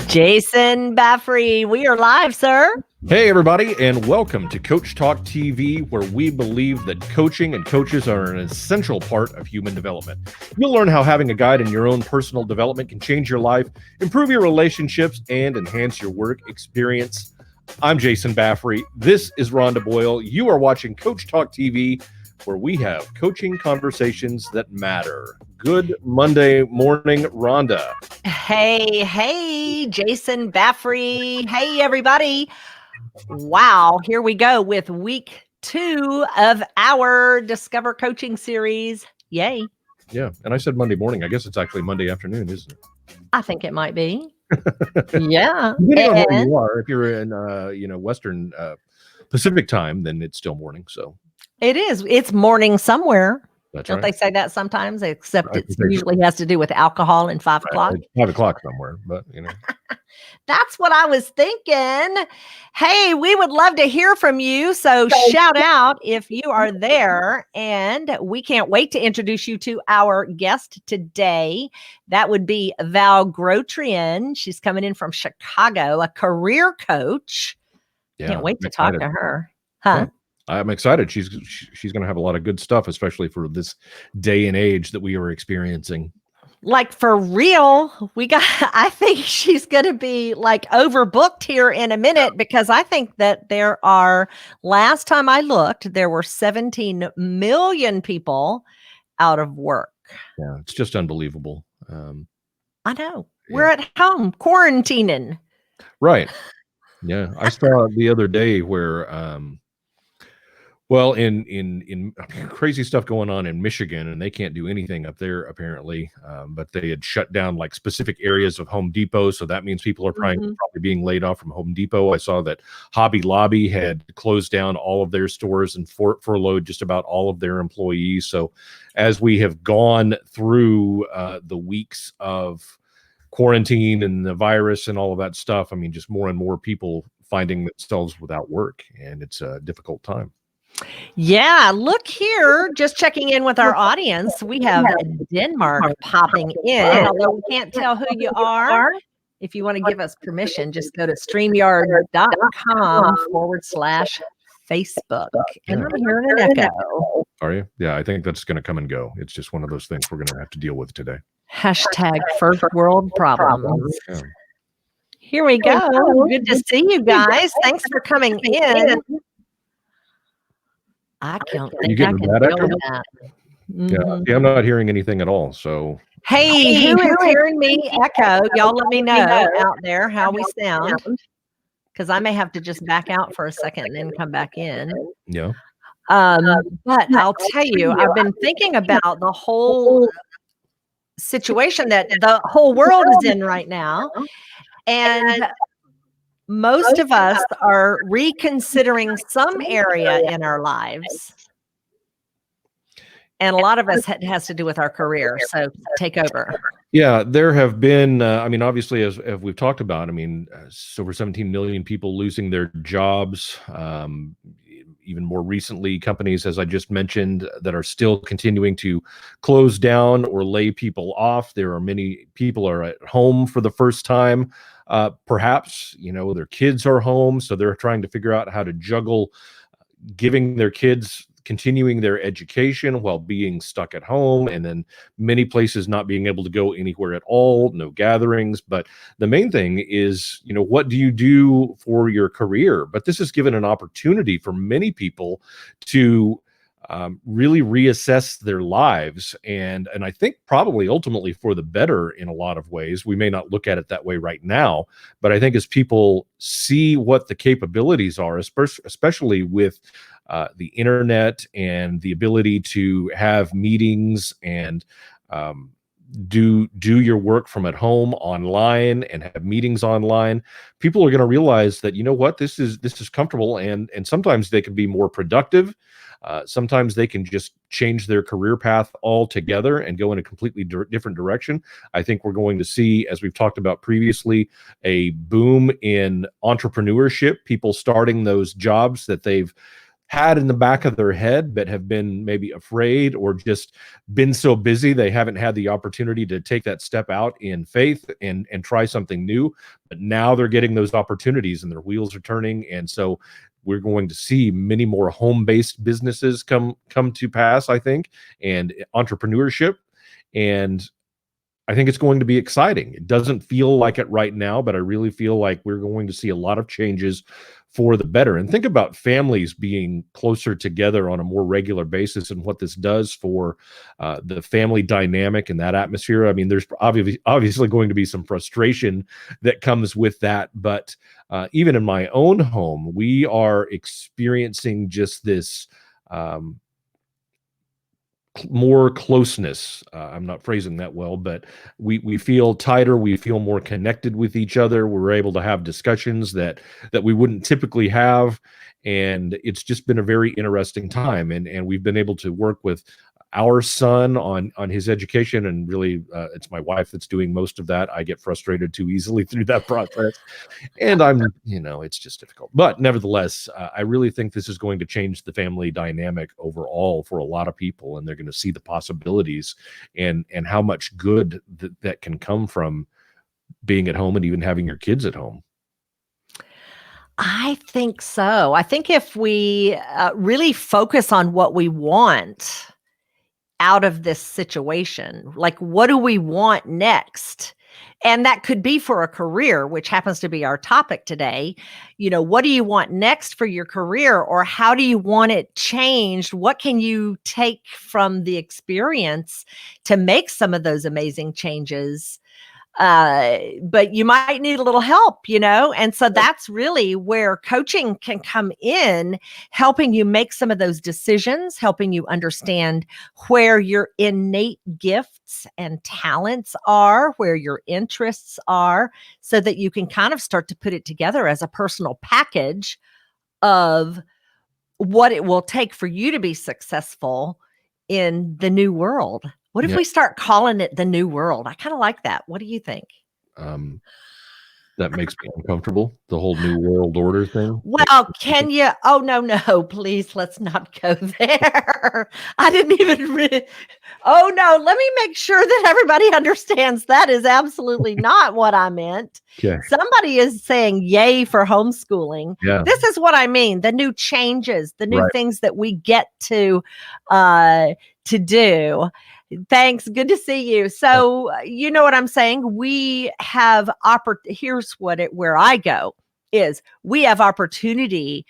Jason Baffrey, we are live, sir. Hey, everybody, and welcome to Coach Talk TV, where we believe that coaching and coaches are an essential part of human development. You'll learn how having a guide in your own personal development can change your life, improve your relationships, and enhance your work experience. I'm Jason Baffrey. This is Rhonda Boyle. You are watching Coach Talk TV, where we have coaching conversations that matter. Good Monday morning, Rhonda. Hey, Jason Baffrey. Hey, everybody. Wow, here we go with week 2 of our Discover Coaching series. Yay. Yeah, and I said Monday morning. I guess it's actually Monday afternoon, isn't it? I think it might be. Yeah. Depending on where you are. If you're in, Western Pacific time, then it's still morning. So it is. It's morning somewhere. That's Don't right. they say that sometimes? Except it usually has to do with alcohol and 5 o'clock. 5 o'clock somewhere, but That's what I was thinking. Hey, we would love to hear from you. So shout out if you are there. And we can't wait to introduce you to our guest today. That would be Val Grotrian. She's coming in from Chicago, a career coach. Yeah, can't wait to talk to her. Huh? Yeah. I'm excited. She's going to have a lot of good stuff, especially for this day and age that we are experiencing. Like for real, I think she's going to be like overbooked here in a minute, because I think that last time I looked, there were 17 million people out of work. Yeah, it's just unbelievable. I know. We're at home quarantining. Right. Yeah. I saw the other day where, in crazy stuff going on in Michigan, and they can't do anything up there apparently, but they had shut down like specific areas of Home Depot. So that means people are probably being laid off from Home Depot. I saw that Hobby Lobby had closed down all of their stores and furloughed just about all of their employees. So as we have gone through the weeks of quarantine and the virus and all of that stuff, I mean, just more and more people finding themselves without work, and it's a difficult time. Yeah, look here, just checking in with our audience. We have Denmark popping in, although we can't tell who you are. If you want to give us permission, just go to streamyard.com/Facebook. And I'm hearing an echo. Are you? Yeah, I think that's going to come and go. It's just one of those things we're going to have to deal with today. Hashtag first world problems. Yeah. Here we go. Good to see you guys. Thanks for coming in. I can't think I can do that. Yeah, I'm not hearing anything at all. So hey, who is hearing me echo? Y'all let me know out there how we sound, because I may have to just back out for a second and then come back in. Yeah. But I'll tell you, I've been thinking about the whole situation that the whole world is in right now, and most of us are reconsidering some area in our lives. And a lot of us has to do with our career. So take over. Yeah, there have been, obviously, as we've talked about, over 17 million people losing their jobs. Even more recently, companies, as I just mentioned, that are still continuing to close down or lay people off. There are many people are at home for the first time. Perhaps, their kids are home, so they're trying to figure out how to juggle giving their kids continuing their education while being stuck at home, and then many places not being able to go anywhere at all, no gatherings. But the main thing is, what do you do for your career? But this has given an opportunity for many people to really reassess their lives, and I think probably ultimately for the better in a lot of ways. We may not look at it that way right now, but I think as people see what the capabilities are, especially with the internet and the ability to have meetings and do your work from at home online and have meetings online, people are going to realize that, this is comfortable, and sometimes they can be more productive. Sometimes they can just change their career path altogether and go in a completely different direction. I think we're going to see, as we've talked about previously, a boom in entrepreneurship, people starting those jobs that they've had in the back of their head, but have been maybe afraid or just been so busy they haven't had the opportunity to take that step out in faith and try something new. But now they're getting those opportunities and their wheels are turning. And so we're going to see many more home-based businesses come to pass, I think, and entrepreneurship. And I think it's going to be exciting. It doesn't feel like it right now, but I really feel like we're going to see a lot of changes for the better. And think about families being closer together on a more regular basis and what this does for the family dynamic and that atmosphere. I mean, there's obviously going to be some frustration that comes with that. But even in my own home, we are experiencing just this more closeness. I'm not phrasing that well, but we feel tighter. We feel more connected with each other. We're able to have discussions that we wouldn't typically have, and it's just been a very interesting time. And we've been able to work with our son on his education, and really it's my wife that's doing most of that. I get frustrated too easily through that process, and it's just difficult. But nevertheless, I really think this is going to change the family dynamic overall for a lot of people, and they're going to see the possibilities and how much good that can come from being at home and even having your kids at home. I think so. I think if we really focus on what we want out of this situation, like what do we want next? And that could be for a career, which happens to be our topic today. What do you want next for your career, or how do you want it changed? What can you take from the experience to make some of those amazing changes? But you might need a little help, and so that's really where coaching can come in, helping you make some of those decisions, helping you understand where your innate gifts and talents are, where your interests are, so that you can kind of start to put it together as a personal package of what it will take for you to be successful in the new world. What if we start calling it the new world? I kind of like that. What do you think? That makes me uncomfortable, the whole new world order thing. Well, can you? Oh, no, please, let's not go there. I didn't even oh, no, let me make sure that everybody understands that is absolutely not what I meant. Okay. Somebody is saying yay for homeschooling. Yeah. This is what I mean. The new changes, the new Right. things that we get to do. Thanks. Good to see you. So, you know what I'm saying? We have here's where I go is we have opportunity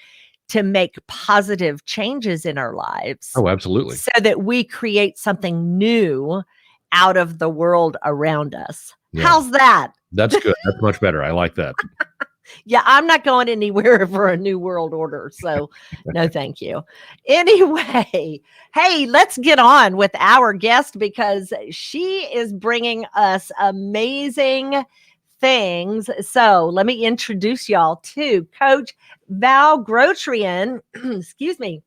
to make positive changes in our lives. Oh, absolutely. So that we create something new out of the world around us. Yeah. How's that? That's good. That's much better. I like that. Yeah, I'm not going anywhere for a new world order. So no, thank you. Anyway, hey, let's get on with our guest because she is bringing us amazing things. So let me introduce y'all to Coach Val Grotrian. Excuse me.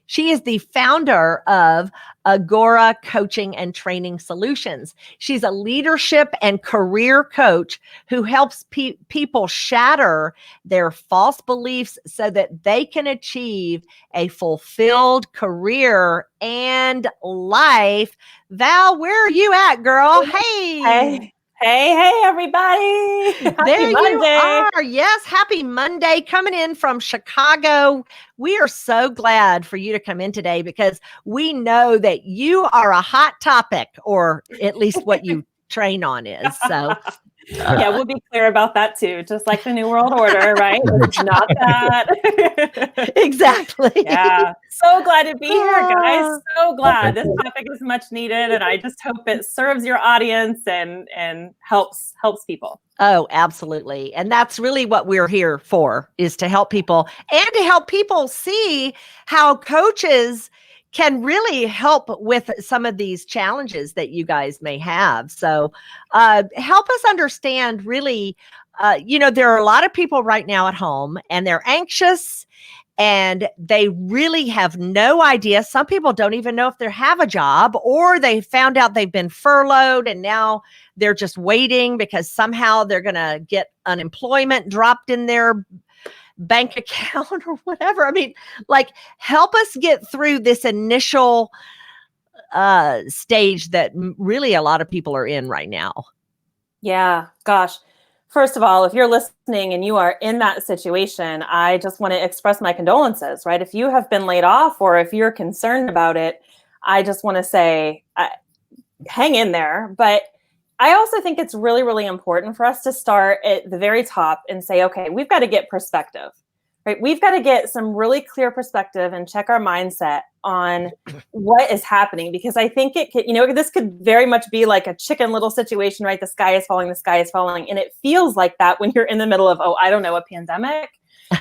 She is the founder of Agora Coaching and Training Solutions. She's a leadership and career coach who helps people shatter their false beliefs so that they can achieve a fulfilled career and life. Val, where are you at, girl? Hey. Hey, everybody. There you are. Yes. Happy Monday, coming in from Chicago. We are so glad for you to come in today because we know that you are a hot topic, or at least what you train on is. So yeah, we'll be clear about that too. Just like the New World Order, right? It's not that. Exactly. Yeah. So glad to be here, guys. So glad. This topic is much needed, and I just hope it serves your audience and helps people. Oh, absolutely. And that's really what we're here for, is to help people and to help people see how coaches can really help with some of these challenges that you guys may have. So help us understand really, there are a lot of people right now at home and they're anxious and they really have no idea. Some people don't even know if they have a job, or they found out they've been furloughed and now they're just waiting because somehow they're going to get unemployment dropped in their bank account or whatever. I mean, like, help us get through this initial stage that really a lot of people are in right now. Yeah, gosh. First of all, if you're listening and you are in that situation, I just want to express my condolences, right? If you have been laid off or if you're concerned about it, I just want to say, hang in there. But I also think it's really, really important for us to start at the very top and say, okay, we've got to get perspective, right? We've got to get some really clear perspective and check our mindset on what is happening, because I think it could, this could very much be like a Chicken Little situation, right? The sky is falling, and it feels like that when you're in the middle of, a pandemic,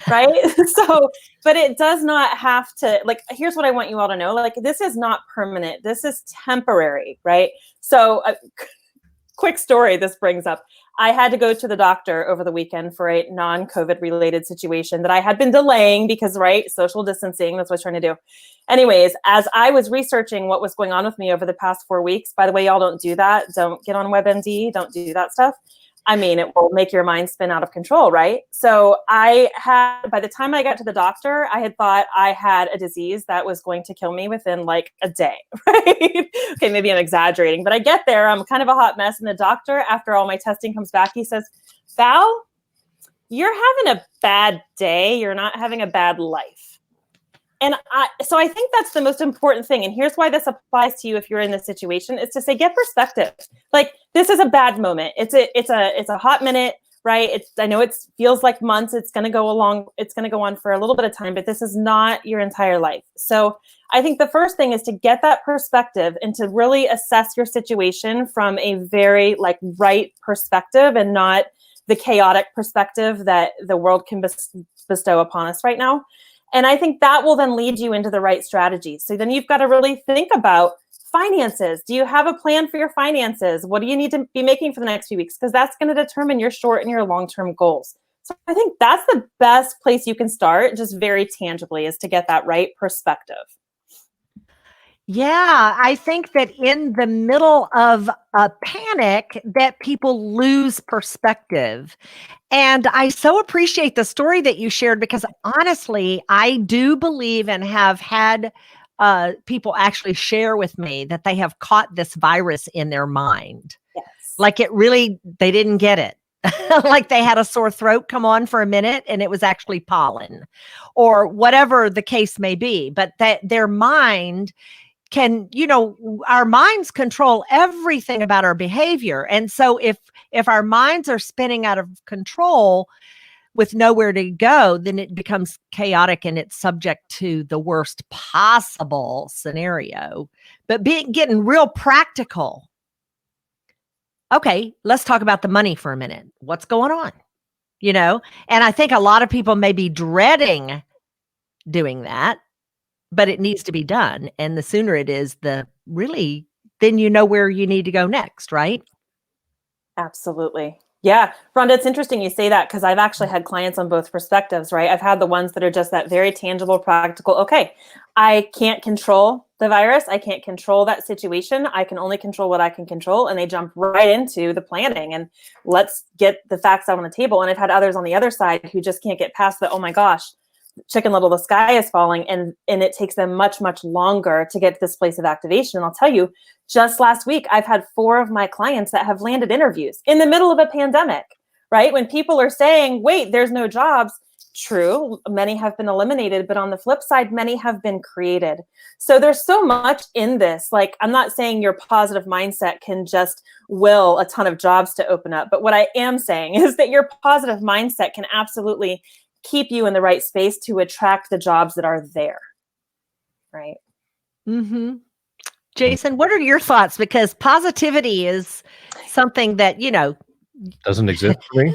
right? So, but it does not have to, like, here's what I want you all to know, like, this is not permanent. This is temporary, right? So quick story this brings up. I had to go to the doctor over the weekend for a non-COVID related situation that I had been delaying because, right, social distancing, that's what I was trying to do. Anyways, as I was researching what was going on with me over the past 4 weeks, by the way, y'all don't do that. Don't get on WebMD. Don't do that stuff. I mean, it will make your mind spin out of control, right? So by the time I got to the doctor, I had thought I had a disease that was going to kill me within like a day, right? Okay, maybe I'm exaggerating, but I get there, I'm kind of a hot mess. And the doctor, after all my testing comes back, he says, Val, you're having a bad day. You're not having a bad life. And so I think that's the most important thing. And here's why this applies to you if you're in this situation, is to say, get perspective. Like, this is a bad moment. It's a hot minute, right? I know it feels like months. It's going to go on for a little bit of time, but this is not your entire life. So I think the first thing is to get that perspective and to really assess your situation from a very right perspective and not the chaotic perspective that the world can bestow upon us right now. And I think that will then lead you into the right strategy. So then you've got to really think about finances. Do you have a plan for your finances? What do you need to be making for the next few weeks? Because that's going to determine your short and your long-term goals. So I think that's the best place you can start, just very tangibly, is to get that right perspective. Yeah, I think that in the middle of a panic that people lose perspective. And I so appreciate the story that you shared, because honestly, I do believe and have had people actually share with me that they have caught this virus in their mind. Yes. Like, they didn't get it. Like, they had a sore throat come on for a minute and it was actually pollen or whatever the case may be. But that their mind can, our minds control everything about our behavior. And so if our minds are spinning out of control with nowhere to go, then it becomes chaotic and it's subject to the worst possible scenario. But getting real practical. Okay, let's talk about the money for a minute. What's going on? And I think a lot of people may be dreading doing that, but it needs to be done. And the sooner it is, then you know where you need to go next, right? Absolutely. Yeah. Rhonda, it's interesting you say that, because I've actually had clients on both perspectives, right? I've had the ones that are just that very tangible, practical, okay, I can't control the virus. I can't control that situation. I can only control what I can control. And they jump right into the planning and let's get the facts out on the table. And I've had others on the other side who just can't get past the, oh my gosh, Chicken Little, the sky is falling, and it takes them much, much longer to get to this place of activation. And I'll tell you, just last week, I've had 4 of my clients that have landed interviews in the middle of a pandemic, right? When people are saying, wait, there's no jobs. True, many have been eliminated, but on the flip side, many have been created. So there's so much in this. Like, I'm not saying your positive mindset can just will a ton of jobs to open up, but what I am saying is that your positive mindset can absolutely keep you in the right space to attract the jobs that are there. Right. Mm-hmm. Jason, what are your thoughts? Because positivity is something that, doesn't exist for me.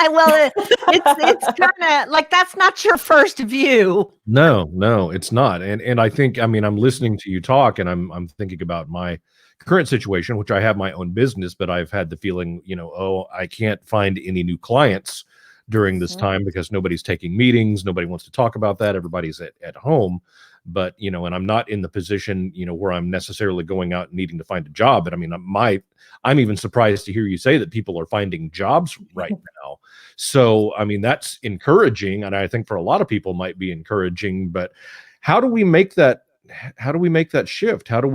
Well, it's kind of like, that's not your first view. No, it's not. And I think, I'm listening to you talk and I'm thinking about my current situation, which I have my own business, but I've had the feeling, I can't find any new clients during this time because nobody's taking meetings. Nobody wants to talk about that. Everybody's at home. but, and I'm not in the position, where I'm necessarily going out and needing to find a job. But I mean, I'm even surprised to hear you say that people are finding jobs right now. So, I mean, that's encouraging. And I think for a lot of people might be encouraging, but how do we make that shift? Do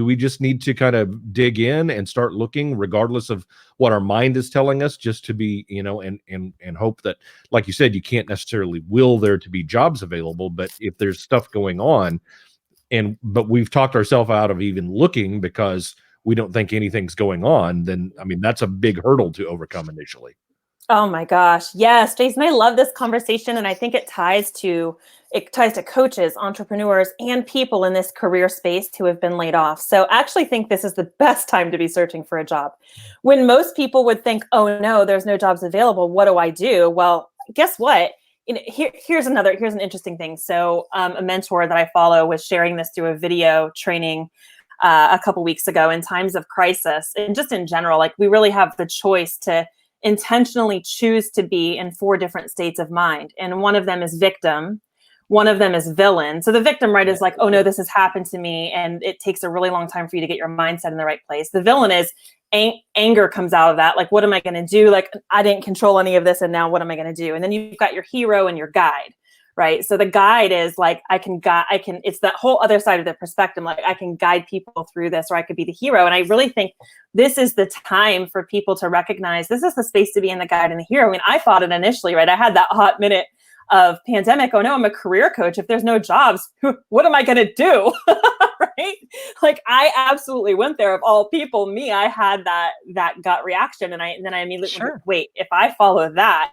we just need to kind of dig in and start looking regardless of what our mind is telling us, just to be, and hope that, like you said, you can't necessarily will there to be jobs available, but if there's stuff going on but we've talked ourselves out of even looking because we don't think anything's going on, then, I mean, that's a big hurdle to overcome initially. Oh my gosh. Yes, Jason, I love this conversation. And I think it ties to coaches, entrepreneurs, and people in this career space who have been laid off. So I actually think this is the best time to be searching for a job. When most people would think, oh no, there's no jobs available, what do I do? Well, guess what? Here's an interesting thing. So a mentor that I follow was sharing this through a video training a couple weeks ago. In times of crisis, and just in general, like, we really have the choice to intentionally choose to be in 4 different states of mind. And one of them is victim. One of them is villain. So the victim, right, is like, oh no, this has happened to me. And it takes a really long time for you to get your mindset in the right place. The villain is anger comes out of that. Like, what am I going to do? Like, I didn't control any of this. And now what am I going to do? And then you've got your hero and your guide, right? So the guide is like, it's that whole other side of the perspective. Like, I can guide people through this, or I could be the hero. And I really think this is the time for people to recognize this is the space to be in the guide and the hero. I mean, I thought it initially, right? I had that hot minute of pandemic. Oh no, I'm a career coach. If there's no jobs, what am I going to do? Right? Like, I absolutely went there. Of all people, me, I had that gut reaction. And then I immediately went, wait, if I follow that,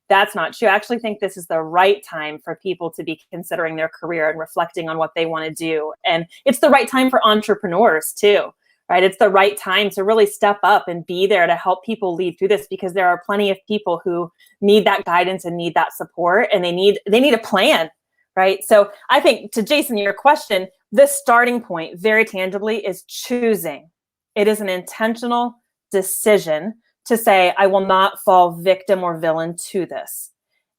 that's not true. I actually think this is the right time for people to be considering their career and reflecting on what they want to do. And it's the right time for entrepreneurs too, right? It's the right time to really step up and be there to help people lead through this, because there are plenty of people who need that guidance and need that support, and they need a plan, right? So I think, to Jason, your question, the starting point very tangibly is choosing. It is an intentional decision to say, I will not fall victim or villain to this.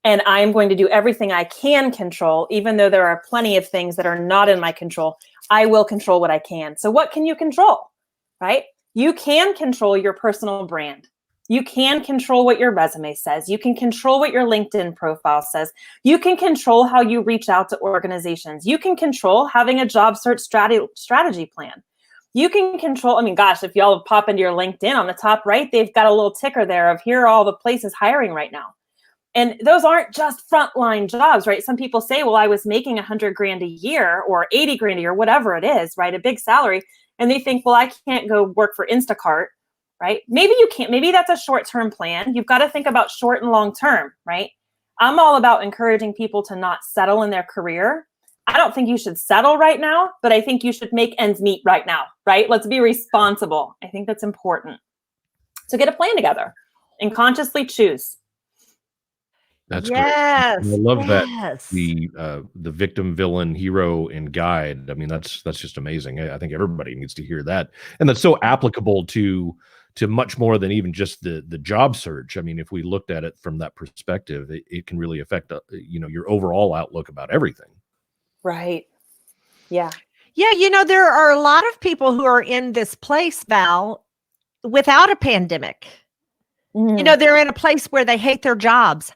And I am going to do everything I can control, even though there are plenty of things that are not in my control. I will control what I can. So what can you control, right? You can control your personal brand. You can control what your resume says. You can control what your LinkedIn profile says. You can control how you reach out to organizations. You can control having a job search strategy plan. You can control, I mean, gosh, if y'all pop into your LinkedIn on the top right, they've got a little ticker there of here are all the places hiring right now. And those aren't just frontline jobs, right? Some people say, well, I was making $100,000 a year or $80,000 a year, whatever it is, right? A big salary. And they think, well, I can't go work for Instacart, right? Maybe you can't, maybe that's a short-term plan. You've got to think about short and long-term, right? I'm all about encouraging people to not settle in their career. I don't think you should settle right now, but I think you should make ends meet right now, right? Let's be responsible. I think that's important. So get a plan together and consciously choose. That's great. I love that the victim, villain, hero, and guide. I mean, that's just amazing. I think everybody needs to hear that, and that's so applicable to much more than even just the job search. I mean, if we looked at it from that perspective, it can really affect your overall outlook about everything. Right. Yeah. Yeah. There are a lot of people who are in this place, Val, without a pandemic. They're in a place where they hate their jobs.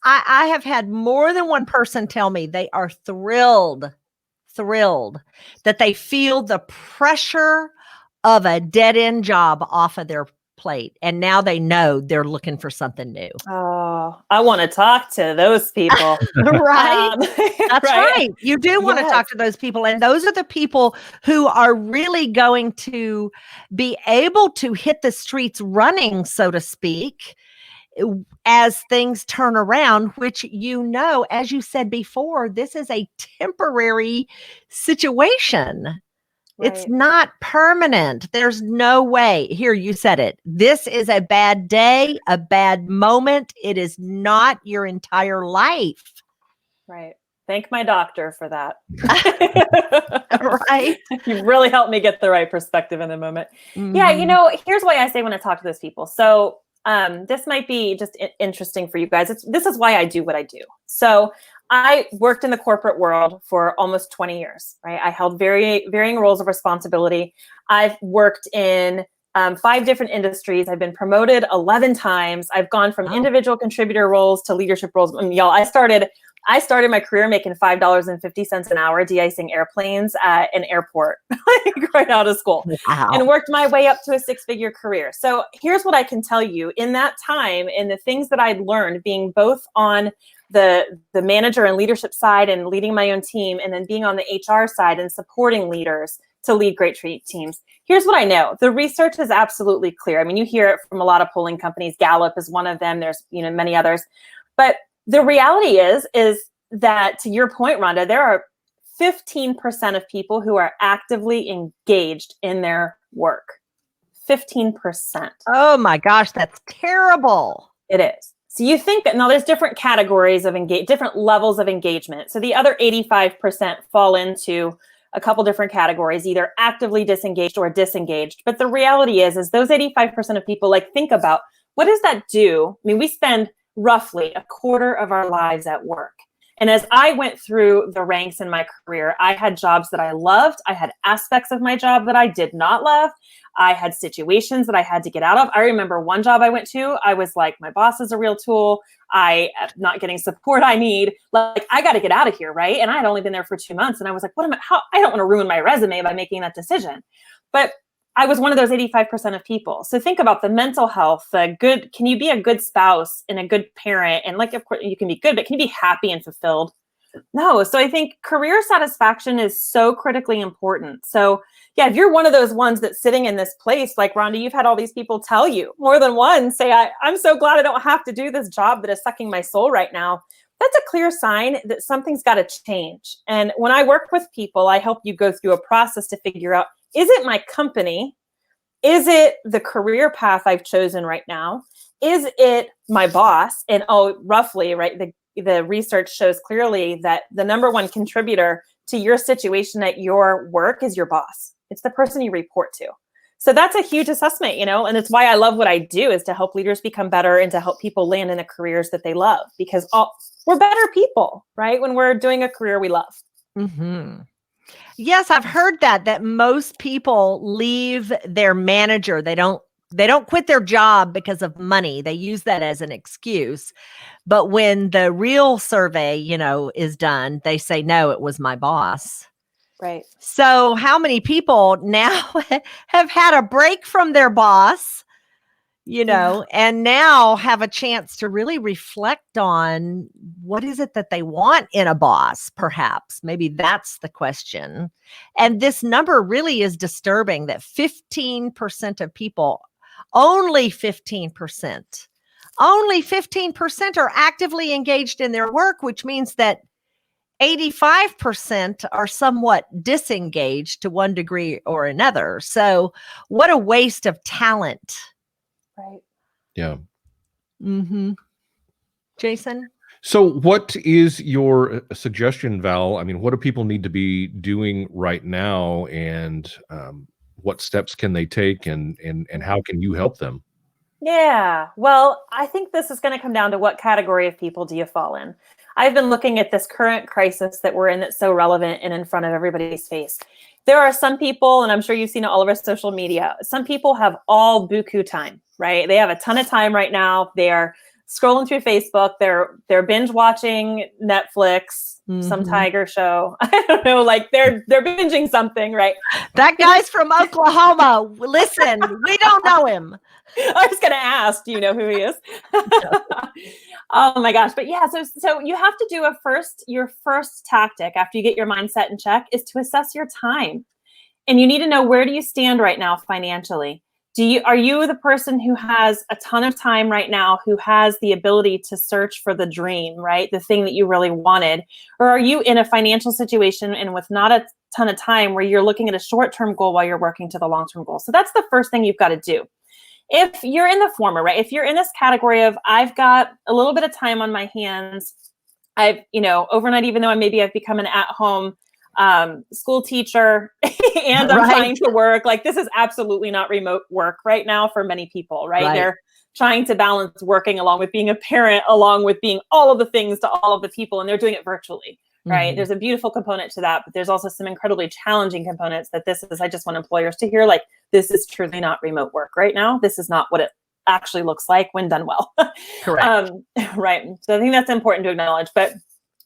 I have had more than one person tell me they are thrilled that they feel the pressure of a dead-end job off of their plate. And now they know they're looking for something new. Oh, I want to talk to those people. Right? That's right. You do want to talk to those people. And those are the people who are really going to be able to hit the streets running, so to speak, as things turn around, which, as you said before, this is a temporary situation. Right. It's not permanent. There's no way. Here, you said it. This is a bad day, a bad moment. It is not your entire life. Right. Thank my doctor for that. Right. You really helped me get the right perspective in the moment. Mm-hmm. Yeah. Here's why I say when I talk to those people. So this might be just interesting for you guys. This is why I do what I do. So I worked in the corporate world for almost 20 years, right? I held varying roles of responsibility. I've worked in 5 different industries. I've been promoted 11 times. I've gone from individual contributor roles to leadership roles. I mean, y'all, I started my career making $5.50 an hour de-icing airplanes at an airport, like right out of school, and worked my way up to a 6-figure career. So here's what I can tell you. In that time, and the things that I'd learned being both on the manager and leadership side and leading my own team, and then being on the HR side and supporting leaders to lead great teams. Here's what I know. The research is absolutely clear. I mean, you hear it from a lot of polling companies. Gallup is one of them. There's, many others. But the reality is that, to your point, Rhonda, there are 15% of people who are actively engaged in their work. 15%. Oh my gosh, that's terrible. It is. So you think that now there's different categories of different levels of engagement. So the other 85% fall into a couple different categories, either actively disengaged or disengaged. But the reality is those 85% of people, like, think about, what does that do? I mean, we spend roughly a quarter of our lives at work. And as I went through the ranks in my career, I had jobs that I loved. I had aspects of my job that I did not love. I had situations that I had to get out of. I remember one job I went to, I was like, my boss is a real tool. I am not getting support I need. Like, I got to get out of here, right? And I had only been there for 2 months. And I was like, I don't want to ruin my resume by making that decision. But I was one of those 85% of people. So think about the mental health, can you be a good spouse and a good parent? And, like, of course you can be good, but can you be happy and fulfilled? No. So I think career satisfaction is so critically important. So yeah, if you're one of those ones that's sitting in this place, like Rhonda, you've had all these people tell you, more than one, say, I'm so glad I don't have to do this job that is sucking my soul right now. That's a clear sign that something's got to change. And when I work with people, I help you go through a process to figure out, is it my company? Is it the career path I've chosen right now? Is it my boss? And roughly, right, the research shows clearly that the number one contributor to your situation at your work is your boss. It's the person you report to. So that's a huge assessment, and it's why I love what I do, is to help leaders become better and to help people land in the careers that they love, because we're better people, right? When we're doing a career we love. Mm-hmm. Yes, I've heard that most people leave their manager. They don't quit their job because of money. They use that as an excuse. But when the real survey, is done, they say, no, it was my boss. Right. So how many people now have had a break from their boss, and now have a chance to really reflect on what is it that they want in a boss, perhaps? Maybe that's the question. And this number really is disturbing, that 15% of people, only 15% are actively engaged in their work, which means that 85% are somewhat disengaged to one degree or another. So what a waste of talent. Right. Yeah. Mm-hmm. Jason? So what is your suggestion, Val? I mean, what do people need to be doing right now, and what steps can they take, and how can you help them? Yeah, well, I think this is going to come down to what category of people do you fall in. I've been looking at this current crisis that we're in that's so relevant and in front of everybody's face. There are some people, and I'm sure you've seen it all over social media, some people have all buku time, right? They have a ton of time right now. They are scrolling through Facebook. They're binge watching Netflix, some tiger show. I don't know, like they're binging something, right? That guy's from Oklahoma. Listen, we don't know him. I was going to ask, do you know who he is? Oh my gosh. But yeah, so you have to do your first tactic after you get your mindset in check is to assess your time. And you need to know, where do you stand right now financially? Are you the person who has a ton of time right now, who has the ability to search for the dream, right? The thing that you really wanted? Or are you in a financial situation and with not a ton of time where you're looking at a short-term goal while you're working to the long-term goal? So that's the first thing you've got to do. If you're in the former, right? If you're in this category of, I've got a little bit of time on my hands, I've, overnight, even though I've become an at-home school teacher and I'm trying to work, like, this is absolutely not remote work right now for many people, right? trying to balance working along with being a parent, along with being all of the things to all of the people, and they're doing it virtually, right? There's a beautiful component to that, but there's also some incredibly challenging components that I just want employers to hear, like, this is truly not remote work right now. This is not what it actually looks like when done well. Correct. Right. So I think that's important to acknowledge. But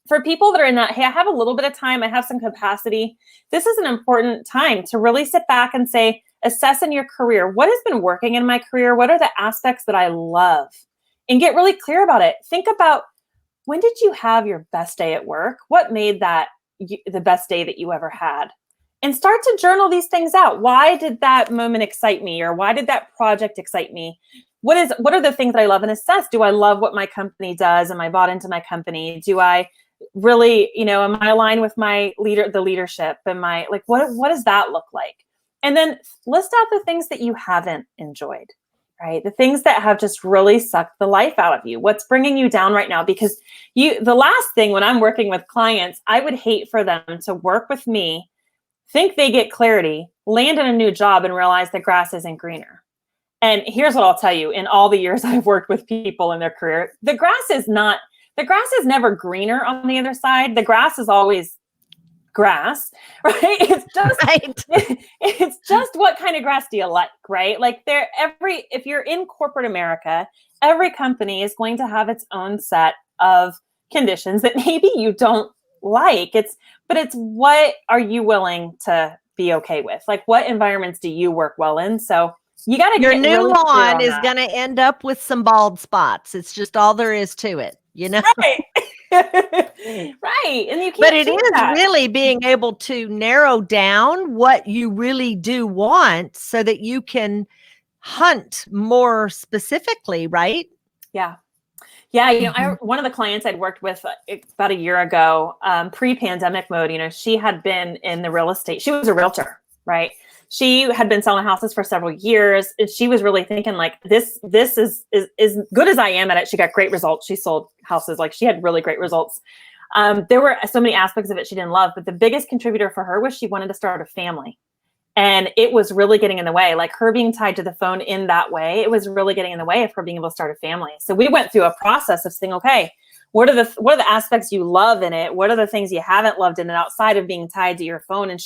for people that are in that, hey, I have a little bit of time, I have some capacity, this is an important time to really sit back and say, assess in your career, what has been working in my career? What are the aspects that I love? And get really clear about it. Think about, when did you have your best day at work? What made that the best day that you ever had? And start to journal these things out. Why did that moment excite me? Or why did that project excite me? What are the things that I love? And assess, do I love what my company does? Am I bought into my company? Do I really, am I aligned with the leadership? Am I like, what does that look like? And then list out the things that you haven't enjoyed, right? The things that have just really sucked the life out of you. What's bringing you down right now? Because the last thing when I'm working with clients, I would hate for them to work with me, think they get clarity, land in a new job, and realize the grass isn't greener. And here's what I'll tell you, in all the years I've worked with people in their career, the grass is never greener on the other side. The grass is always grass, right? It's just, it's just what kind of grass do you like, right? Like if you're in corporate America, every company is going to have its own set of conditions that maybe you don't like. But it's what are you willing to be okay with? Like, what environments do you work well in? So you got to your get new really lawn is going to end up with some bald spots. It's just all there is to it, Right. Right. And you can't. But it is really being able to narrow down what you really do want so that you can hunt more specifically, right? Yeah. Yeah. One of the clients I'd worked with about a year ago, pre-pandemic mode, she had been in the real estate. She was a realtor, right? She had been selling houses for several years. And she was really thinking like, this is good as I am at it. She got great results. She sold houses. Like, she had really great results. There were so many aspects of it she didn't love, but the biggest contributor for her was she wanted to start a family. And it was really getting in the way, like her being tied to the phone in that way. It was really getting in the way of her being able to start a family. So we went through a process of saying, okay, what are the aspects you love in it? What are the things you haven't loved in it outside of being tied to your phone? And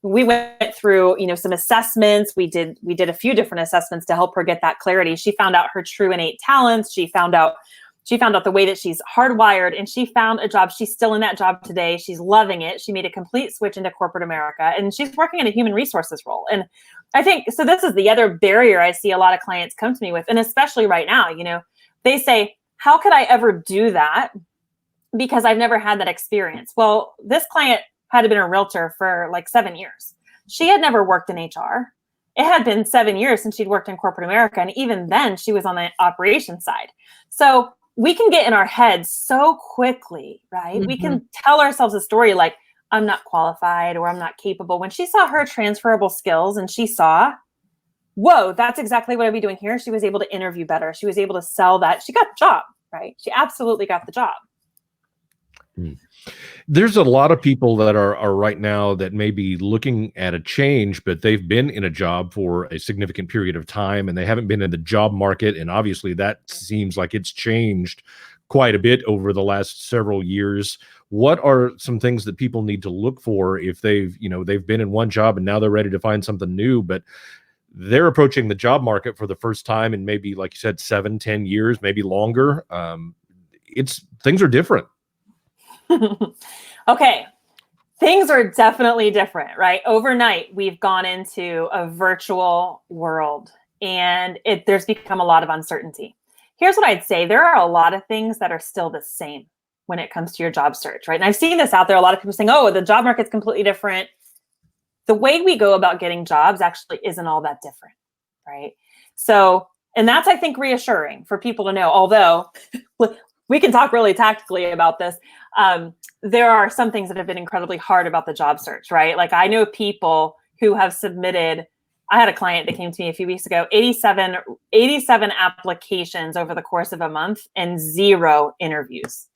we went through, some assessments. We did a few different assessments to help her get that clarity. She found out her true innate talents. She found out the way that she's hardwired, and she found a job. She's still in that job today. She's loving it. She made a complete switch into corporate America, and she's working in a human resources role. And I think, so this is the other barrier I see a lot of clients come to me with. And especially right now, they say, how could I ever do that? Because I've never had that experience. Well, this client had been a realtor for like 7 years. She had never worked in HR. It had been 7 years since she'd worked in corporate America. And even then she was on the operations side. So we can get in our heads so quickly, right? Mm-hmm. We can tell ourselves a story like, I'm not qualified or I'm not capable. When she saw her transferable skills and she saw, whoa, that's exactly what I'd be doing here. She was able to interview better. She was able to sell that. She got the job, right? She absolutely got the job. There's a lot of people that are right now that may be looking at a change, but they've been in a job for a significant period of time and they haven't been in the job market. And obviously that seems like it's changed quite a bit over the last several years. What are some things that people need to look for if they've been in one job and now they're ready to find something new, but they're approaching the job market for the first time in maybe, like you said, 7-10 years, maybe longer. Things are different. Okay. Things are definitely different, right? Overnight, we've gone into a virtual world and there's become a lot of uncertainty. Here's what I'd say. There are a lot of things that are still the same when it comes to your job search, right? And I've seen this out there. A lot of people saying, oh, the job market's completely different. The way we go about getting jobs actually isn't all that different, right? So, and that's, I think, reassuring for people to know, although we can talk really tactically about this. There are some things that have been incredibly hard about the job search, right? Like I know people who have submitted, I had a client that came to me a few weeks ago, 87 applications over the course of a month and 0 interviews,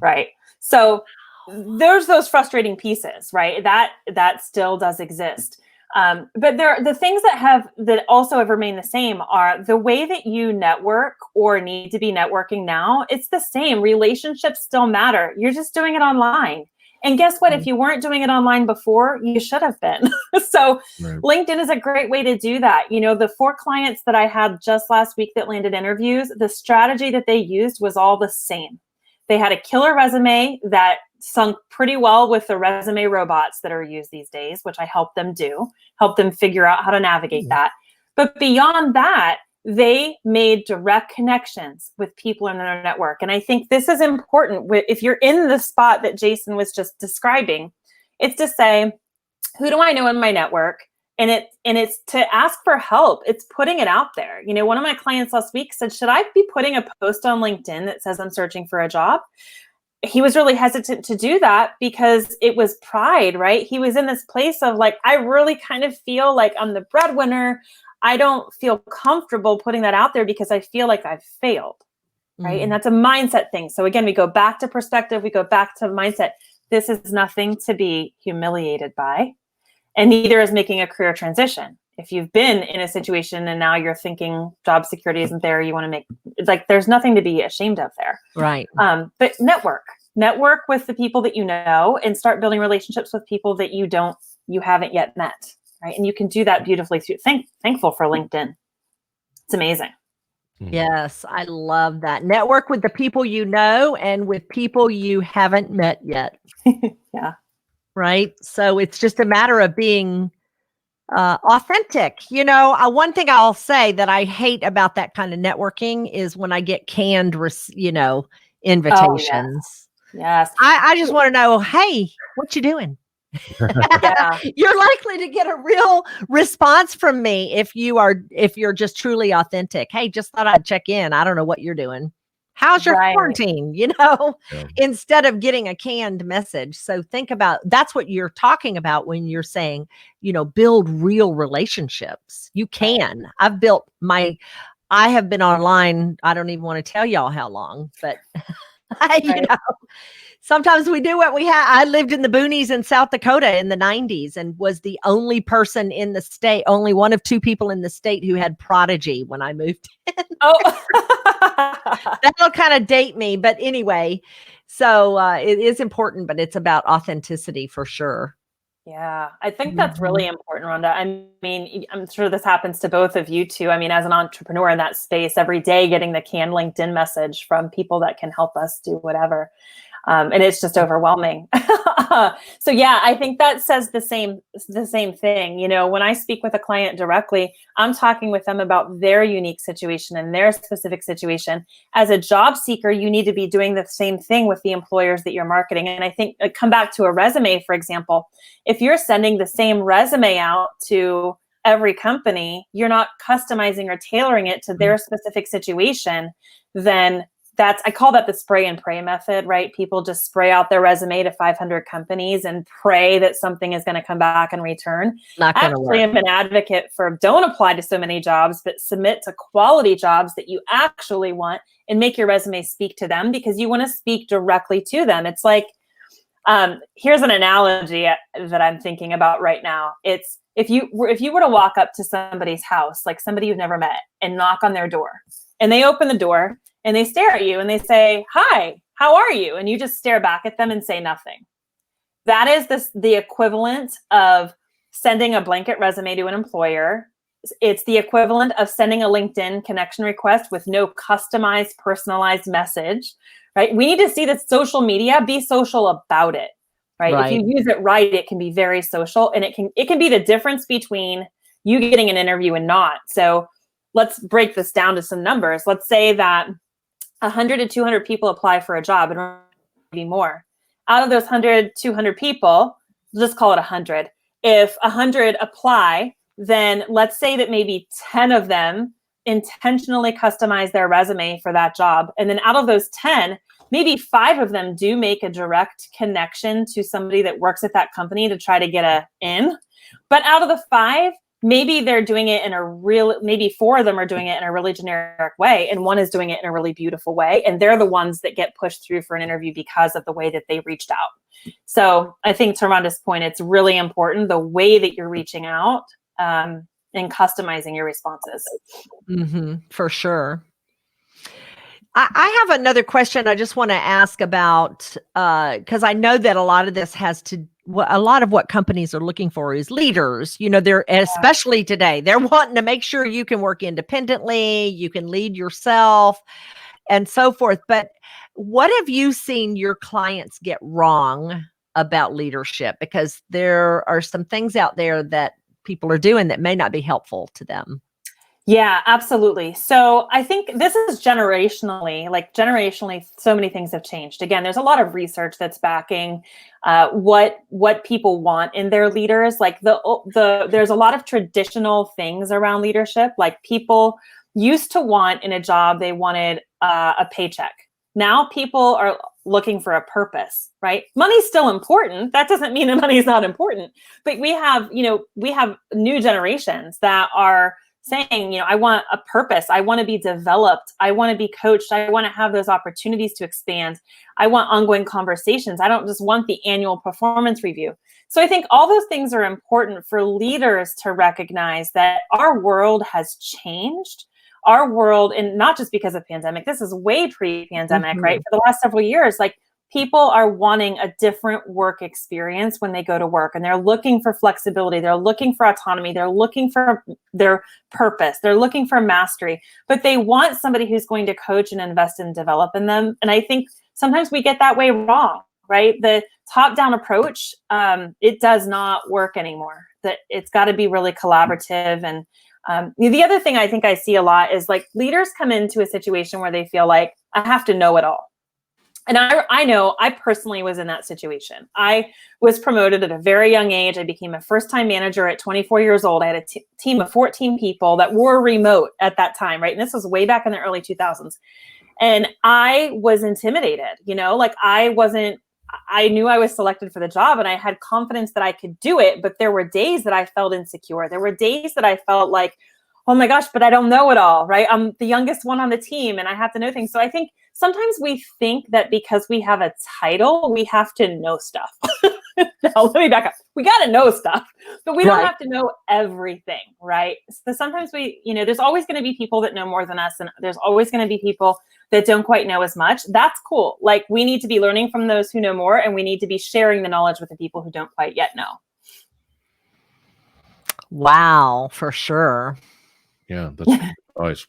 right? So there's those frustrating pieces, right? That still does exist. But the things that also have remained the same are the way that you network or need to be networking now. It's the same. Relationships still matter. You're just doing it online. And guess what? If you weren't doing it online before, you should have been. So Right. LinkedIn is a great way to do that. You know, the 4 clients that I had just last week that landed interviews, the strategy that they used was all the same. They had a killer resume that sunk pretty well with the resume robots that are used these days, which I help them figure out how to navigate that. But beyond that, they made direct connections with people in their network. And I think this is important. If you're in the spot that Jason was just describing, it's to say, who do I know in my network? And it's to ask for help. It's putting it out there. You know, one of my clients last week said, should I be putting a post on LinkedIn that says I'm searching for a job? He was really hesitant to do that because it was pride, right? He was in this place of like, I really kind of feel like I'm the breadwinner. I don't feel comfortable putting that out there because I feel like I've failed, right? And that's a mindset thing. So again, we go back to perspective. We go back to mindset. This is nothing to be humiliated by. And neither is making a career transition. If you've been in a situation and now you're thinking job security isn't there, you want to make, it's like, there's nothing to be ashamed of there. Right. But network with the people that you know and start building relationships with people that you haven't yet met. Right. And you can do that beautifully through, thankful for LinkedIn. It's amazing. Yes. I love that. Network with the people you know and with people you haven't met yet. Yeah. Right. So it's just a matter of being authentic. You know, one thing I'll say that I hate about that kind of networking is when I get canned, invitations. Oh, yes. I just want to know, hey, what you doing? Yeah. You're likely to get a real response from me if you're just truly authentic. Hey, just thought I'd check in. I don't know what you're doing. How's your quarantine? You know, instead of getting a canned message. So think about, that's what you're talking about when you're saying, you know, build real relationships. You can. I have been online. I don't even want to tell y'all how long, but you know, sometimes we do what we have. I lived in the boonies in South Dakota in the 90s and was the only person in the state, only one of 2 people in the state who had Prodigy when I moved in. Oh, that'll kind of date me. But anyway, so it is important, but it's about authenticity for sure. Yeah, I think that's really important, Rhonda. I mean, I'm sure this happens to both of you too. I mean, as an entrepreneur in that space, every day getting the canned LinkedIn message from people that can help us do whatever. And it's just overwhelming. So yeah, I think that says the same thing. You know, when I speak with a client directly, I'm talking with them about their unique situation and their specific situation. As a job seeker, you need to be doing the same thing with the employers that you're marketing. And I think come back to a resume, for example, if you're sending the same resume out to every company, you're not customizing or tailoring it to their specific situation, then I call that the spray and pray method, right? People just spray out their resume to 500 companies and pray that something is going to come back in return. Not going to work. I'm an advocate for don't apply to so many jobs, but submit to quality jobs that you actually want and make your resume speak to them because you want to speak directly to them. It's like, here's an analogy that I'm thinking about right now. It's if you were to walk up to somebody's house, like somebody you've never met, and knock on their door, and they open the door and they stare at you and they say, "Hi, how are you?" And you just stare back at them and say nothing. That is the equivalent of sending a blanket resume to an employer. It's the equivalent of sending a LinkedIn connection request with no customized, personalized message, right? We need to see that social media, be social about it, right? If you use it right, it can be very social, and it can be the difference between you getting an interview and not. So let's break this down to some numbers. Let's say that 100 to 200 people apply for a job, and maybe more. Out of those 100, 200 people, just call it 100. If 100 apply, then let's say that maybe 10 of them intentionally customize their resume for that job. And then out of those 10, maybe 5 of them do make a direct connection to somebody that works at that company to try to get a in. But out of the 5, maybe they're doing it maybe 4 of them are doing it in a really generic way, and 1 is doing it in a really beautiful way. And they're the ones that get pushed through for an interview because of the way that they reached out. So I think to Rhonda's point, it's really important the way that you're reaching out and customizing your responses. For sure. I have another question I just want to ask about, because I know that a lot of this has to, a lot of what companies are looking for is leaders. They're, especially today, they're wanting to make sure you can work independently, you can lead yourself, and so forth. But what have you seen your clients get wrong about leadership? Because there are some things out there that people are doing that may not be helpful to them. Yeah, absolutely. So I think this is generationally, so many things have changed. Again, there's a lot of research that's backing what people want in their leaders. Like there's a lot of traditional things around leadership. Like people used to want in a job, they wanted a paycheck. Now people are looking for a purpose, right? Money's still important. That doesn't mean that money is not important. But we have new generations that are saying, I want a purpose. I want to be developed. I want to be coached. I want to have those opportunities to expand. I want ongoing conversations. I don't just want the annual performance review. So I think all those things are important for leaders to recognize that our world has changed. Our world, and not just because of pandemic, this is way pre-pandemic, right? For the last several years, like people are wanting a different work experience when they go to work, and they're looking for flexibility. They're looking for autonomy. They're looking for their purpose. They're looking for mastery, but they want somebody who's going to coach and invest and develop in them. And I think sometimes we get that way wrong, right? The top-down approach, it does not work anymore. That it's got to be really collaborative. And the other thing I think I see a lot is like leaders come into a situation where they feel like I have to know it all. And I know I personally was in that situation. I was promoted at a very young age. I became a first-time manager at 24 years old. I had a team of 14 people that were remote at that time, right? And this was way back in the early 2000s. And I was intimidated, I knew I was selected for the job and I had confidence that I could do it, but there were days that I felt insecure. There were days that I felt like, oh my gosh, but I don't know it all, right? I'm the youngest one on the team and I have to know things. So I think sometimes we think that because we have a title, we have to know stuff. Now, let me back up. We got to know stuff, but we don't have to know everything, right? So sometimes there's always going to be people that know more than us, and there's always going to be people that don't quite know as much. That's cool. Like we need to be learning from those who know more, and we need to be sharing the knowledge with the people who don't quite yet know. Wow, for sure. Yeah, that's nice.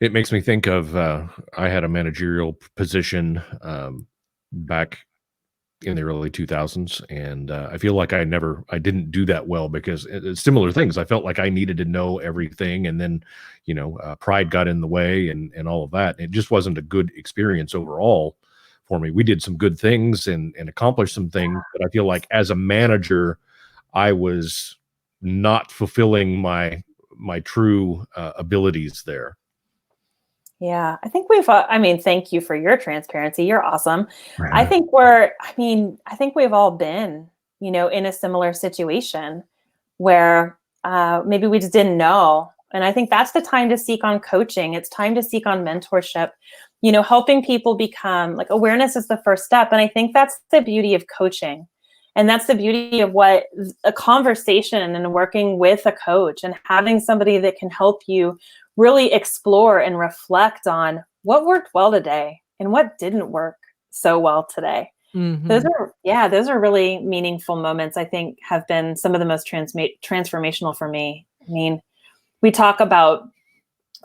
It makes me think of I had a managerial position back in the early 2000s, and I feel like I didn't do that well because it's similar things. I felt like I needed to know everything, and then pride got in the way and all of that. It just wasn't a good experience overall for me. We did some good things and accomplished some things, but I feel like as a manager, I was not fulfilling my true abilities there. Yeah, I think thank you for your transparency. You're awesome. Right. I think we've all been, in a similar situation where maybe we just didn't know. And I think that's the time to seek on coaching. It's time to seek on mentorship, helping people become like awareness is the first step. And I think that's the beauty of coaching. And that's the beauty of what a conversation and working with a coach and having somebody that can help you really explore and reflect on what worked well today and what didn't work so well today. Those are really meaningful moments, I think, have been some of the most transformational for me. I mean, we talk about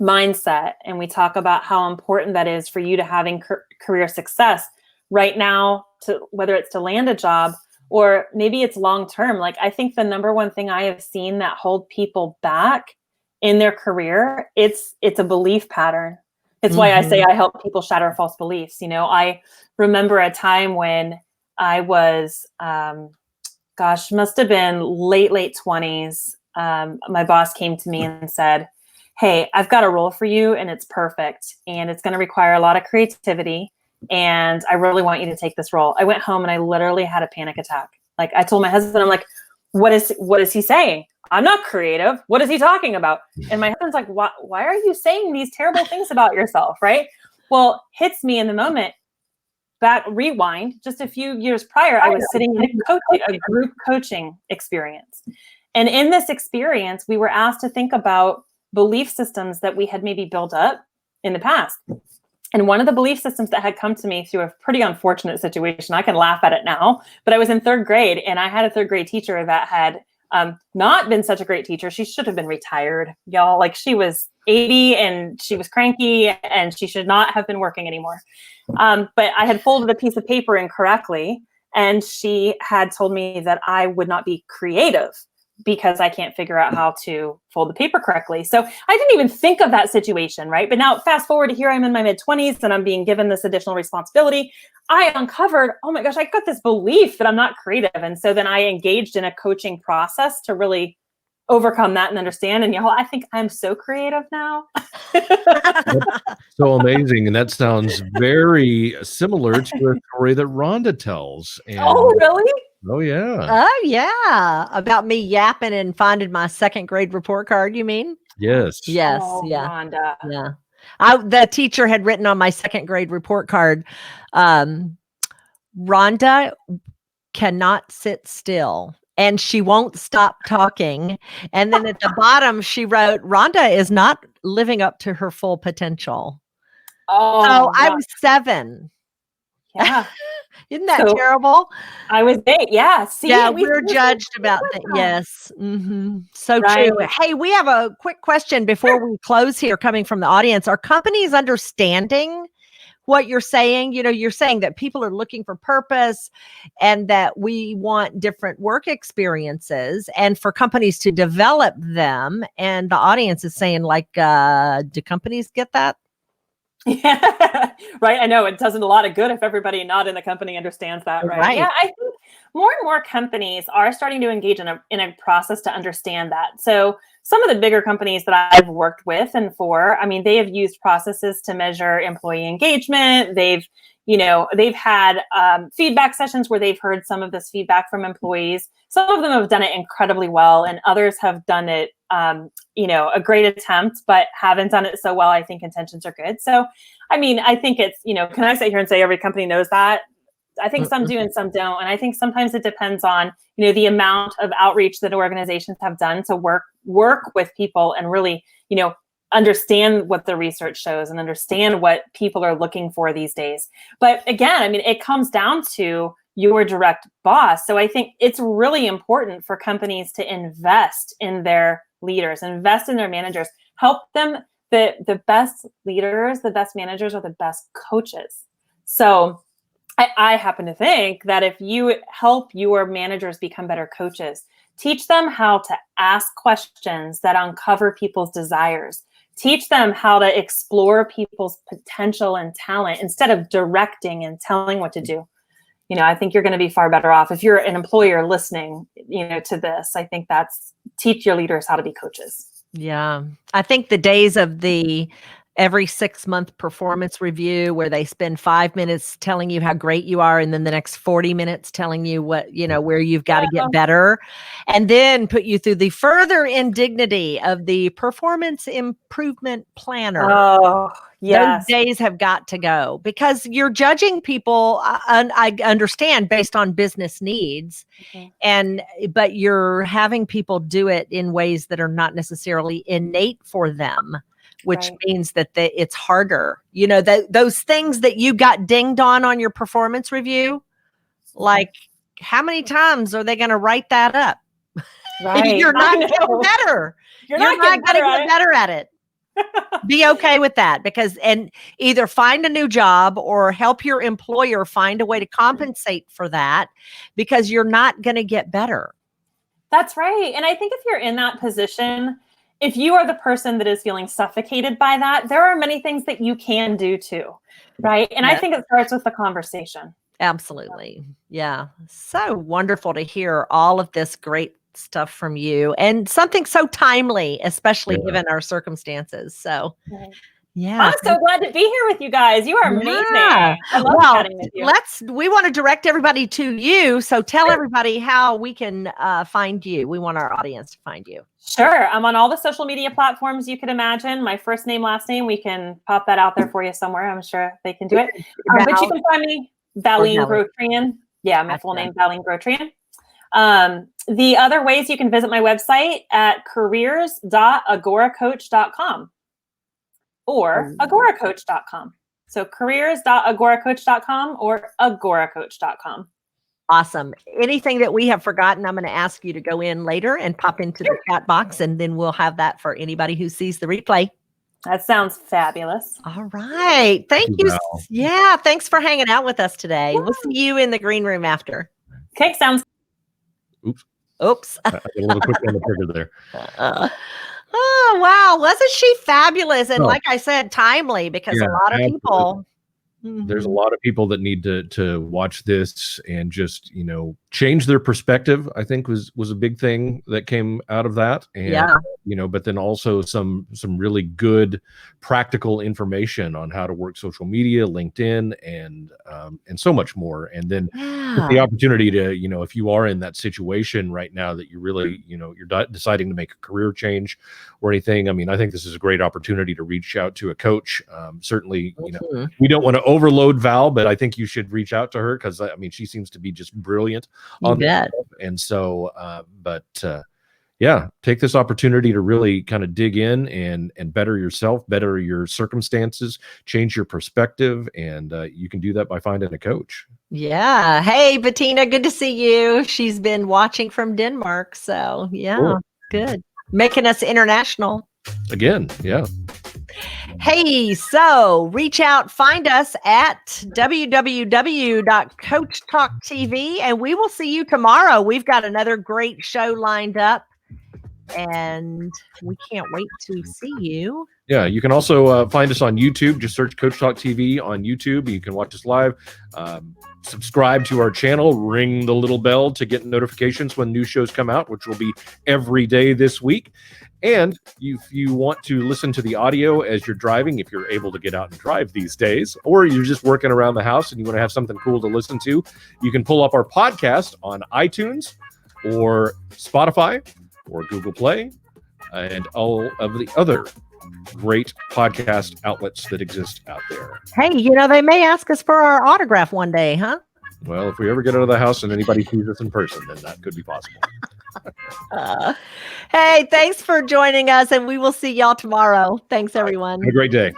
mindset and we talk about how important that is for you to having career success right now, to whether it's to land a job or maybe it's long-term. Like, I think the number one thing I have seen that hold people back in their career, it's a belief pattern. It's why I say I help people shatter false beliefs. I remember a time when I was, must have been late 20s. My boss came to me and said, hey, I've got a role for you and it's perfect. And it's going to require a lot of creativity. And I really want you to take this role. I went home and I literally had a panic attack. Like I told my husband, I'm like, what is he saying? I'm not creative. What is he talking about? And my husband's like, why are you saying these terrible things about yourself? Right? Well, hits me in the moment. rewind just a few years prior, I was sitting in a group coaching experience. And in this experience, we were asked to think about belief systems that we had maybe built up in the past. And one of the belief systems that had come to me through a pretty unfortunate situation, I can laugh at it now, but I was in third grade and I had a third grade teacher that had not been such a great teacher. She should have been retired, y'all. Like, she was 80 and she was cranky and she should not have been working anymore. But I had folded a piece of paper incorrectly, and she had told me that I would not be creative because I can't figure out how to fold the paper correctly. So I didn't even think of that situation, right? But now fast forward to here, I'm in my mid-20s and I'm being given this additional responsibility. I uncovered, oh my gosh, I got this belief that I'm not creative. And so then I engaged in a coaching process to really overcome that and understand. And y'all, I think I'm so creative now. So amazing. And that sounds very similar to a story that Rhonda tells. And, oh, really? Oh, yeah. Oh, yeah. About me yapping and finding my second grade report card, you mean? Yes. Yes. Oh, Yeah. Rhonda. Yeah. The teacher had written on my second grade report card, Rhonda cannot sit still and she won't stop talking. And then at the bottom, she wrote, Rhonda is not living up to her full potential. Oh, so I was 7. Yeah. Isn't that terrible? I was 8. Yeah. See, yeah, we're judged about that. Yes. Mm-hmm. So true. Hey, we have a quick question before we close here coming from the audience. Are companies understanding what you're saying? You know, you're saying that people are looking for purpose and that we want different work experiences and for companies to develop them. And the audience is saying, like, do companies get that? Yeah, right. I know it does a lot of good if everybody not in the company understands that, right? Yeah, I think more and more companies are starting to engage in a process to understand that. So some of the bigger companies that I've worked with and for, I mean, they have used processes to measure employee engagement. They've had feedback sessions where they've heard some of this feedback from employees. Some of them have done it incredibly well, and others have done it, a great attempt, but haven't done it so well. I think intentions are good. So, I mean, I think it's, can I sit here and say every company knows that? I think some do and some don't. And I think sometimes it depends on, the amount of outreach that organizations have done to work with people and really, understand what the research shows and understand what people are looking for these days. But again, I mean, it comes down to your direct boss. So I think it's really important for companies to invest in their leaders, invest in their managers, help them. The best leaders, the best managers are the best coaches. So I happen to think that if you help your managers become better coaches, teach them how to ask questions that uncover people's desires, teach them how to explore people's potential and talent instead of directing and telling what to do. I think you're going to be far better off if you're an employer listening, to this. I think teach your leaders how to be coaches. Yeah. I think the days of the every 6-month performance review where they spend 5 minutes telling you how great you are and then the next 40 minutes telling you what, where you've got to get better, and then put you through the further indignity of the performance improvement planner. Oh, yes. Those days have got to go because you're judging people, I understand, based on business needs. But you're having people do it in ways that are not necessarily innate for them, which means that it's harder. Those things that you got dinged on your performance review, like how many times are they going to write that up? Right. You're not getting better. You're not going to get better at it. Be okay with that and either find a new job or help your employer find a way to compensate for that because you're not going to get better. That's right. And I think if you're in that position, if you are the person that is feeling suffocated by that, there are many things that you can do too. Right. And I think it starts with the conversation. Absolutely. Yeah. So wonderful to hear all of this great stuff from you and something so timely, especially given our circumstances. So yeah. I'm so glad to be here with you guys. You are amazing. I love chatting with you. We want to direct everybody to you. So tell everybody how we can find you. We want our audience to find you. Sure. I'm on all the social media platforms you could imagine. My first name, last name, we can pop that out there for you somewhere. I'm sure they can do it. But you can find me Valine Grotrian. Yeah, my full name, Valine Grotrian. The other ways, you can visit my website at careers.agoracoach.com or agoracoach.com. So careers.agoracoach.com or agoracoach.com. Awesome. Anything that we have forgotten, I'm going to ask you to go in later and pop into the chat box, and then we'll have that for anybody who sees the replay. That sounds fabulous. All right. Thank you. Yeah. Thanks for hanging out with us today. We'll see you in the green room after. Okay. Sounds. Oops. I got a little quick on the trigger there. Oh, wow. Wasn't she fabulous? And like I said, timely, because a lot of people. There's a lot of people that need to watch this and just, change their perspective, I think was a big thing that came out of that. And, but then also some really good practical information on how to work social media, LinkedIn, and so much more. And then the opportunity to, if you are in that situation right now that you really, you're deciding to make a career change or anything. I mean, I think this is a great opportunity to reach out to a coach. Certainly, we don't want to overload Val, but I think you should reach out to her because she seems to be just brilliant on that. And so, take this opportunity to really kind of dig in and better yourself, better your circumstances, change your perspective. And you can do that by finding a coach. Yeah. Hey, Bettina, good to see you. She's been watching from Denmark. So good. Making us international. Again. Yeah. Hey, so reach out, find us at www.coachtalktv, and we will see you tomorrow. We've got another great show lined up, and we can't wait to see you. Yeah, you can also find us on YouTube. Just search Coach Talk TV on YouTube. You can watch us live. Subscribe to our channel. Ring the little bell to get notifications when new shows come out, which will be every day this week. And if you want to listen to the audio as you're driving, if you're able to get out and drive these days, or you're just working around the house and you want to have something cool to listen to, you can pull up our podcast on iTunes or Spotify or Google Play and all of the other great podcast outlets that exist out there. Hey, they may ask us for our autograph one day, huh? Well, if we ever get out of the house and anybody sees us in person, then that could be possible. Hey, thanks for joining us, and we will see y'all tomorrow. Thanks, everyone. Have a great day.